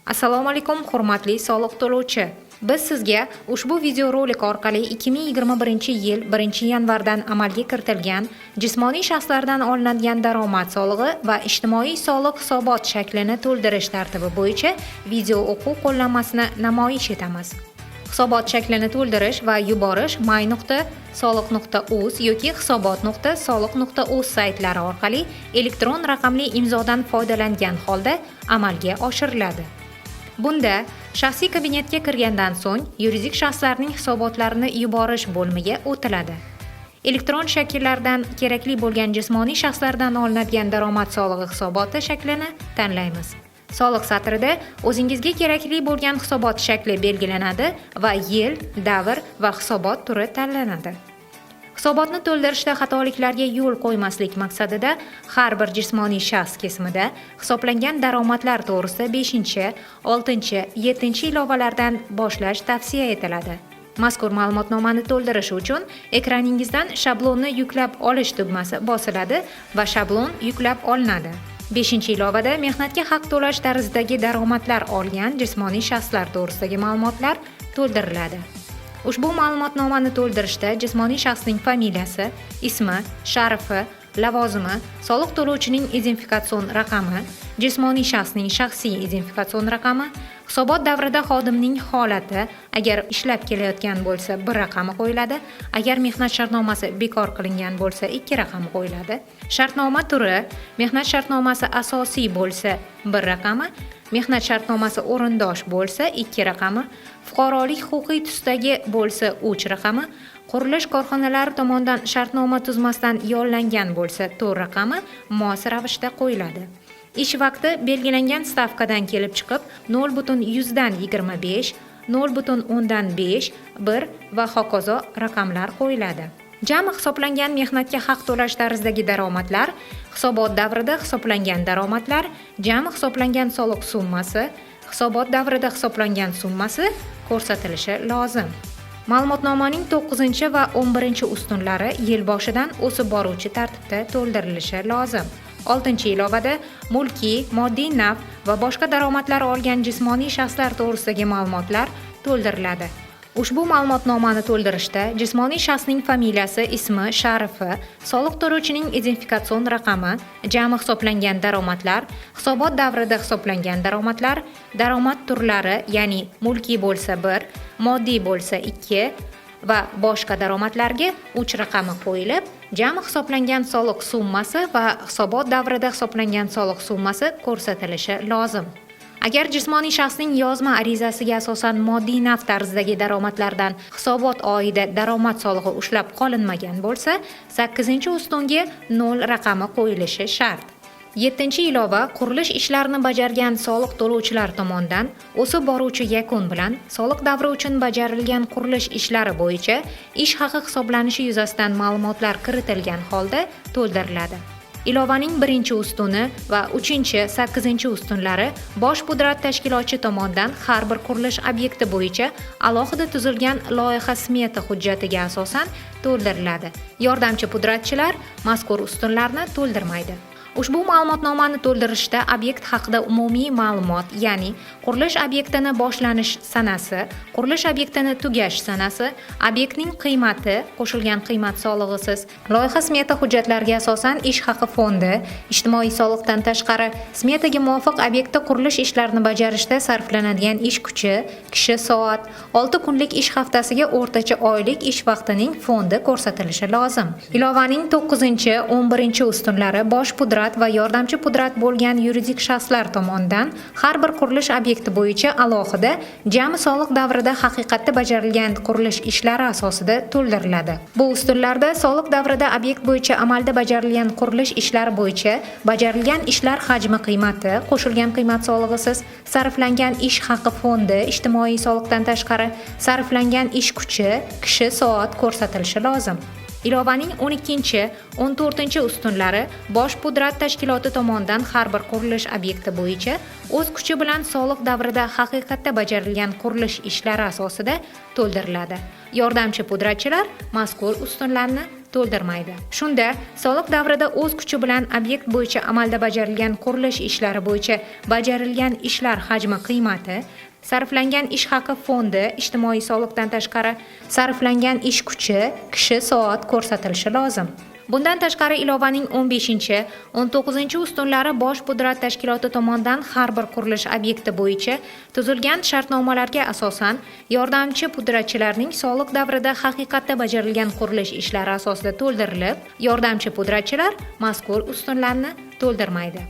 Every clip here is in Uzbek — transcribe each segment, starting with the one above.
Assalomu alaykum hurmatli soliq to'lovchi. Biz sizga ushbu videorolik orqali 2021-yil 1-yanvardan amalga kiritilgan jismoniy shaxslardan olinadigan daromad solig'i va ijtimoiy soliq hisobot shaklini to'ldirish tartibi bo'yicha video o'quv qo'llanmasini namoyish etamiz. Hisobot shaklini to'ldirish va yuborish my.soliq.uz yoki hisobot.soliq.uz saytlari orqali elektron raqamli imzodan foydalangan holda amalga oshiriladi. Bunda shaxsiy kabinetga kirgandan so'ng yuridik shaxslarning hisobotlarini yuborish bo'limiga o'tiladi. Elektron shakllardan kerakli bo'lgan jismoniy shaxslardan olinadigan daromad solig'i hisoboti shaklini tanlaymiz. Soliq satrida o'zingizga kerakli bo'lgan hisobot shakli belgilanadi va yil, davr va hisobot turi tanlanadi. Hisobotni to'ldirishda xatoliklarga yo'l qo'ymaslik maqsadida har bir jismoniy shaxs kesimida hisoblangan daromadlar to'g'risida 5, 6, 7 ilovalardan boshlash tavsiya etiladi. Mazkur ma'lumotnomani to'ldirish uchun ekraningizdan shablonni yuklab olish tugmasi bosiladi va shablon yuklab olinadi. 5-ilovada mehnatga haq to'lash tarzidagi daromadlar olgan jismoniy shaxslar to'g'risidagi ma'lumotlar to'ldiriladi. Ushbu ma'lumotnomani to'ldirishda jismoniy shaxsning familiyasi, ismi, sharifi, lavozimi, soliq to'lovchining identifikatsion raqami, jismoniy shaxsning shaxsiy identifikatsion raqami, hisobot davrida xodimning holati, agar ishlab kelayotgan bo'lsa 1 raqami qo'yiladi, agar mehnat shartnomasi bekor qilingan bo'lsa 2 raqami qo'yiladi. Shartnoma turi, mehnat shartnomasi asosiy bo'lsa 1 raqami, mehnat shartnomasi o'rindosh bo'lsa 2 raqami, fuqarolik huquqiy tusdagi bo'lsa 3 raqami, qurilish korxonalari tomonidan shartnoma tuzmasdan yollangan bo'lsa 4 raqami mos ravishda qo'yiladi. Ish vaqti belgilangan stavkadan kelib chiqib 0.125, 0.5, 1 va hokazo raqamlar qo'yiladi. Jami hisoblangan mehnatga haq to'lash tarzidagi daromadlar, hisobot davrida hisoblangan daromadlar, jami hisoblangan soliq summasi, hisobot davrida hisoblangan summasi ko'rsatilishi lozim. Ma'lumotnomaning 9 va 11 ustunlari yil boshidan o'sib boruvchi tartibda to'ldirilishi lozim. 6-ilovada mulkiy, moddiy naf va boshqa daromadlar olgan jismoniy shaxslar to'g'risidagi ma'lumotlar to'ldiriladi. Ushbu ma'lumotnomani to'ldirishda jismoniy shaxsning familiyasi, ismi, sharifi, soliq to'lovchining identifikatsion raqami, jami hisoblangan daromadlar, hisobot davrida hisoblangan daromadlar, daromad turlari, ya'ni mulkiy bo'lsa 1, moddiy bo'lsa 2 va boshqa daromadlarga 3 raqami qo'yilib, jami hisoblangan soliq summasi va hisobot davrida hisoblangan soliq summasi ko'rsatilishi lozim. Agar jismoniy shaxsning yozma arizasiga asosan moddiy naf tarzidagi daromadlardan hisobot oyida daromad solig'i ushlab qolinmagan bo'lsa, 8-ustunga 0 raqami qo'yilishi shart. 7-ilova qurilish ishlarini bajargan soliq to'lovchilar tomonidan o'sib boruvchi yakun bilan soliq davri uchun bajarilgan qurilish ishlari bo'yicha ish haqi hisoblanishi yuzasidan ma'lumotlar kiritilgan holda to'ldiriladi. Ilovaning 1-ustuni va 3-8-ustunlari bosh pudrat tashkilotchi tomonidan har bir qurilish obyekti bo'yicha alohida tuzilgan loyiha smeta hujjatiga asosan to'ldiriladi. Yordamchi pudratchilar mazkur ustunlarni to'ldirmaydi. Ushbu ma'lumotnomani to'ldirishda obyekt haqida umumiy ma'lumot, ya'ni qurilish obyektini boshlanish sanasi, qurilish obyektini tugash sanasi, obyektning qiymati, qo'shilgan qiymat solig'isiz, loyiha smeta hujjatlariga asosan ish haqi fondi, ijtimoiy soliqdan tashqari smetaga muvofiq obyektda qurilish ishlarini bajarishda sarflanadigan ish kuchi, kishi soat, 6 kunlik ish haftasiga o'rtacha oylik ish vaqtining fondi ko'rsatilishi lozim. Ilovaning 9-11 ustunlari bosh pudrat va yordamchi pudrat bo'lgan yuridik shaxslar tomonidan har bir qurilish obyekti bo'yicha alohida jami soliq davrida haqiqatda bajarilgan qurilish ishlari asosida to'ldiriladi. Bu ustunlarda soliq davrida obyekt bo'yicha amalda bajarilgan qurilish ishlari bo'yicha bajarilgan ishlar hajmi qiymati, qo'shilgan qiymat solig'isiz, sarflangan ish haqi fondi, ijtimoiy soliqdan tashqari sarflangan ish kuchi, kishi soat ko'rsatilishi lozim. Ilovaning 12-14 ustunlari bosh pudrat tashkiloti tomonidan har bir qurilish obyekti bo'yicha o'z kuchi bilan soliq davrida haqiqatda bajarilgan qurilish ishlari asosida to'ldiriladi. Yordamchi pudratchilar mazkur ustunlarni to'ldirmaydi. Shunda soliq davrida o'z kuchi bilan obyekt bo'yicha amalda bajarilgan qurilish ishlari bo'yicha bajarilgan ishlar hajmi qiymati, sarflangan ish haqi fondi, ijtimoiy soliqdan tashqari sarflangan ish kuchi, kishi soat ko'rsatilishi lozim. Bundan tashqari ilovaning 15-19 ustunlari Bosh pudrat tashkiloti tomonidan har bir qurilish obyekti bo'yicha tuzilgan shartnomalarga asosan yordamchi pudratchilarning soliq davrida haqiqatda bajarilgan qurilish ishlari asosida to'ldirilib, yordamchi pudratchilar mazkur ustunlarni to'ldirmaydi.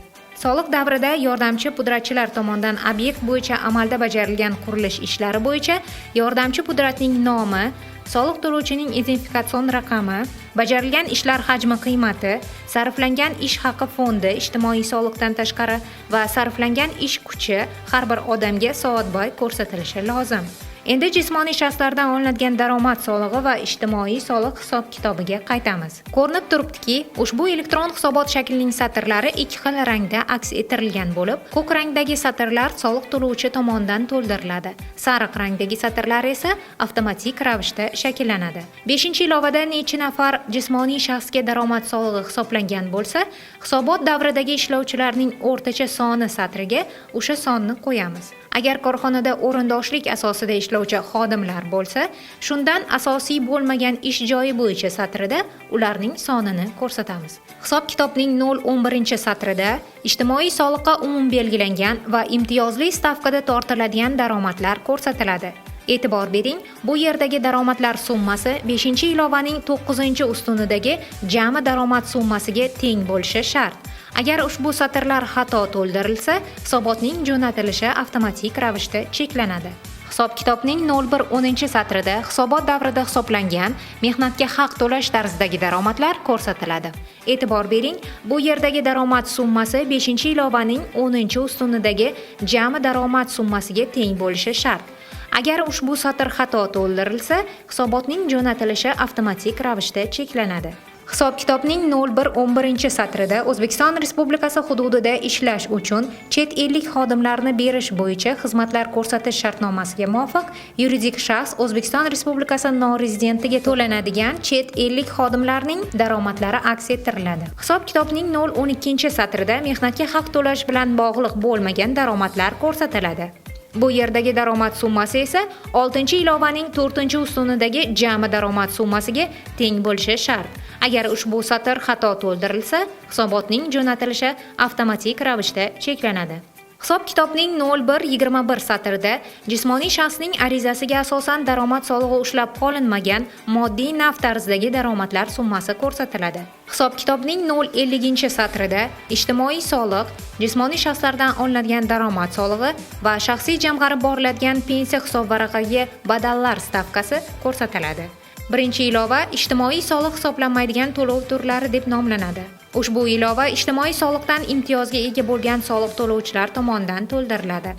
Soliq davrida yordamchi pudratchilar tomonidan obyekt bo'yicha amalda bajarilgan qurilish ishlari bo'yicha yordamchi pudratning nomi, soliq to'lovchining identifikatsion raqami, bajarilgan ishlar hajmi qiymati, sarflangan ish haqi fondi, ijtimoiy soliqdan tashqari va sarflangan ish kuchi har bir odamga soatbay ko'rsatilishi lozim. Endi jismoniy shaxslardan olinadigan daromad solig'i va ijtimoiy soliq hisob-kitobiga qaytamiz. Ko'rinib turibdiki, ushbu elektron hisobot shaklining satrlari ikki xil rangda aks ettirilgan bo'lib, ko'k rangdagi satrlar soliq to'lovchi tomonidan to'ldiriladi. Sariq rangdagi satrlar esa avtomatik ravishda shakllanadi. 5-ilovada necha nafar jismoniy shaxsga daromad solig'i hisoblangan bo'lsa, hisobot davridagi ishlovchilarning o'rtacha soni satriga o'sha sonni qo'yamiz. Agar korxonada o'rindoshlik asosida ishlovchi xodimlar bo'lsa, shundan asosiy bo'lmagan ish joyi bo'yicha satrida ularning sonini ko'rsatamiz. Hisob-kitobning 0-11-satrida ijtimoiy soliqqa umum belgilangan va imtiyozli stavkada tortiladigan daromadlar ko'rsatiladi. E'tibor bering, bu yerdagi daromadlar summasi 5-ilovaning 9-ustunidagi jami daromad summasiga teng bo'lishi shart. Agar ushbu satrlar xato to'ldirilsa, hisobotning jo'natilishi avtomatik ravishda cheklanadi. Hisob-kitobning 0-10-satrida hisobot davrida hisoblangan mehnatga haq to'lash tarzidagi daromadlar ko'rsatiladi. E'tibor bering, bu yerdagi daromad summasi 5-ilovaning 10-ustunidagi jami daromad summasiga teng bo'lishi shart. Agar ushbu satr xato to'ldirilsa, hisobotning jo'natilishi avtomatik ravishda cheklanadi. Hisob-kitobning 0-11-satrida O'zbekiston Respublikasi hududida ishlash uchun chet ellik xodimlarni berish bo'yicha xizmatlar ko'rsatish shartnomasiga muvofiq yuridik shaxs O'zbekiston Respublikasi norezidentiga to'lanadigan chet ellik xodimlarning daromadlari aks ettiriladi. Hisob-kitobning 0-12-satrida mehnatga haq to'lash bilan bog'liq bo'lmagan daromadlar ko'rsatiladi. Bu yerdagi daromad summasi esa 6-ilovaning 4-ustunidagi jami daromad summasiga teng bo'lishi shart. Agar ushbu satr xato to'ldirilsa, hisobotning jo'natilishi avtomatik ravishda cheklanadi. Hisob-kitobning 0-21-satrida jismoniy shaxsning arizasiga asosan daromad solig'i ushlab qolinmagan moddiy naf tarzidagi daromadlar summasi ko'rsatiladi. Hisob-kitobning 0-50-satrida ijtimoiy soliq, jismoniy shaxslardan olinadigan daromad solig'i va shaxsiy jamg'arib boriladigan pensiya hisobvaraqaga badallar stavkasi ko'rsatiladi. Birinchi ilova ijtimoiy soliq hisoblanmaydigan to'lov turlari deb nomlanadi. Ushbu ilova ijtimoiy soliqdan imtiyozga ega bo'lgan soliq to'lovchilar tomonidan to'ldiriladi.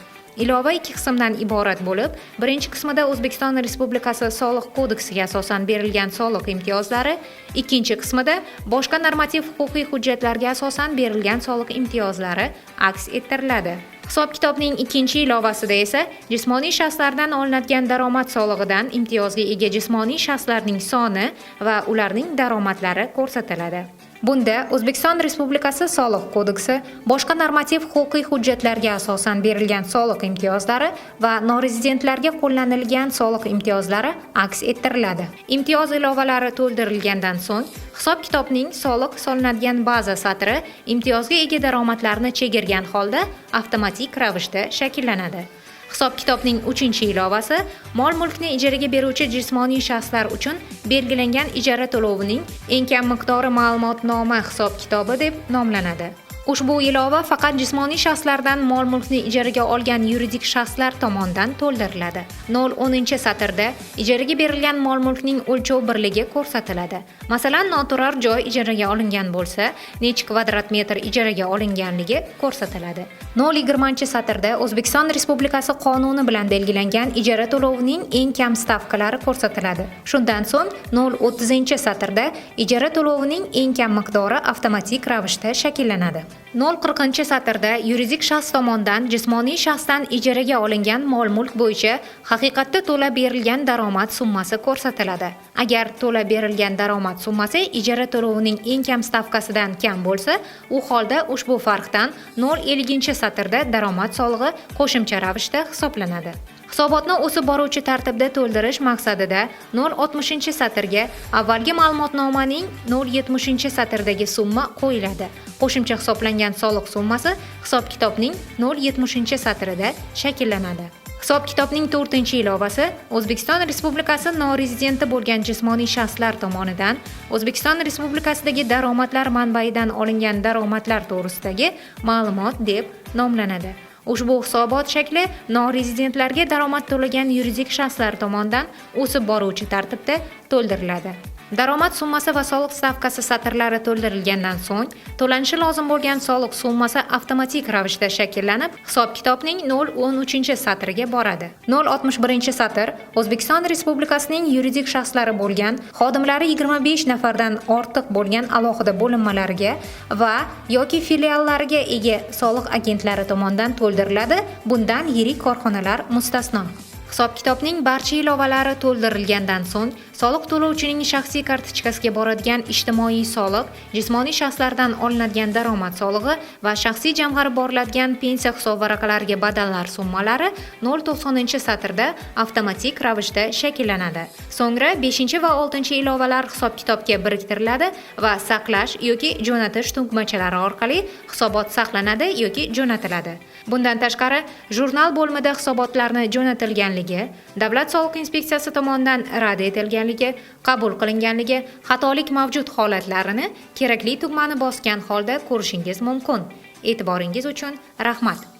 Ilova ikki qismdan iborat bo'lib, birinchi qismida O'zbekiston Respublikasi Soliq kodeksiga asosan berilgan soliq imtiyozlari, ikkinchi qismida boshqa normativ-huquqiy hujjatlarga asosan berilgan soliq imtiyozlari aks ettiriladi. Hisob-kitobning ikkinchi ilovasida esa jismoniy shaxslardan olinadigan daromad solig'idan imtiyozga ega jismoniy shaxslarning soni va ularning daromadlari ko'rsatiladi. Bunda O'zbekiston Respublikasi Soliq kodeksi, boshqa normativ-huquqiy hujjatlarga asosan berilgan soliq imtiyozlari va norezidentlarga qo'llanilgan soliq imtiyozlari aks ettiriladi. Imtiyoz ilovalari to'ldirilgandan so'ng, hisob-kitobning soliq solinadigan baza satri imtiyozga ega daromadlarni chegirgan holda avtomatik ravishda shakllanadi. Hisob-kitobning 3-ilovasi mol-mulkni ijaraga beruvchi jismoniy shaxslar uchun belgilangan ijara to'lovining eng kam miqdori ma'lumotnoma hisob-kitobi deb nomlanadi. Ushbu ilova faqat jismoniy shaxslardan mol-mulkni ijaraga olgan yuridik shaxslar tomonidan to'ldiriladi. 0-10-satrda ijaraga berilgan mol-mulkning o'lchov birligi ko'rsatiladi. Masalan, noturar joy ijaraga olingan bo'lsa, necha kvadrat metr ijaraga olinganligi ko'rsatiladi. 0-20-satrda O'zbekiston Respublikasi qonuni bilan belgilangan ijara to'lovining eng kam stavkalari ko'rsatiladi. Shundan so'ng 0-30-satrda ijara to'lovining eng kam miqdori avtomatik ravishda shakllanadi. 040-satrda yuridik shaxs tomonidan jismoniy shaxsdan ijaraga olingan mol-mulk bo'yicha haqiqatda to'lab berilgan daromad summasi ko'rsatiladi. Agar to'lab berilgan daromad summasi ijara to'lovining eng kam stavkasidan kam bo'lsa, u holda ushbu farqdan 050-satrda daromad solig'i qo'shimcha ravishda hisoblanadi. Hisobotni o'sib boruvchi tartibda to'ldirish maqsadida 060-satrga avvalgi ma'lumotnomaning 070-satrdagi summa qo'yiladi. Qo'shimcha hisoblangan soliq summasi hisob-kitobning 070-satrida shakllanadi. Hisob-kitobning 4-ilovasi O'zbekiston Respublikasi norezidenti bo'lgan jismoniy shaxslar tomonidan O'zbekiston Respublikasidagi daromadlar manbaidan olingan daromadlar to'g'risidagi ma'lumot deb nomlanadi. Ushbu hisobot shakli norezidentlarga daromad to'lagan yuridik shaxslar tomonidan o'sib boruvchi tartibda to'ldiriladi. Daromad summasi va soliq stavkasi satrlari to'ldirilgandan so'ng, to'lanishi lozim bo'lgan soliq summasi avtomatik ravishda shakllanib, hisob-kitobning 013-satriga boradi. 061-satr O'zbekiston Respublikasining yuridik shaxslari bo'lgan, xodimlari 25 nafardan ortiq bo'lgan alohida bo'linmalariga va yoki filiallariga ega soliq agentlari tomonidan to'ldiriladi. Bundan yirik korxonalar mustasno. Hisob-kitobning barcha ilovalari to'ldirilgandan so'ng, soliq to'lovchining shaxsiy kartochkasiga boradigan ijtimoiy soliq, jismoniy shaxslardan olinadigan daromad solig'i va shaxsiy jamg'arib boriladigan pensiya hisob varaqalariga badallar summalari 090-satrda avtomatik ravishda shakllanadi. So'ngra 5 va 6 ilovalar hisob-kitobga biriktiriladi va saqlash yoki jo'natish tugmachalari orqali hisobot saqlanadi yoki jo'natiladi. Bundan tashqari, jurnal bo'lmida hisobotlarni jo'natilganligi, Davlat soliq inspeksiyasi tomonidan rad etilganligi, qabul qilinganligi, xatolik mavjud holatlarini kerakli tugmani bosgan holda ko'rishingiz mumkin. E'tiboringiz uchun rahmat.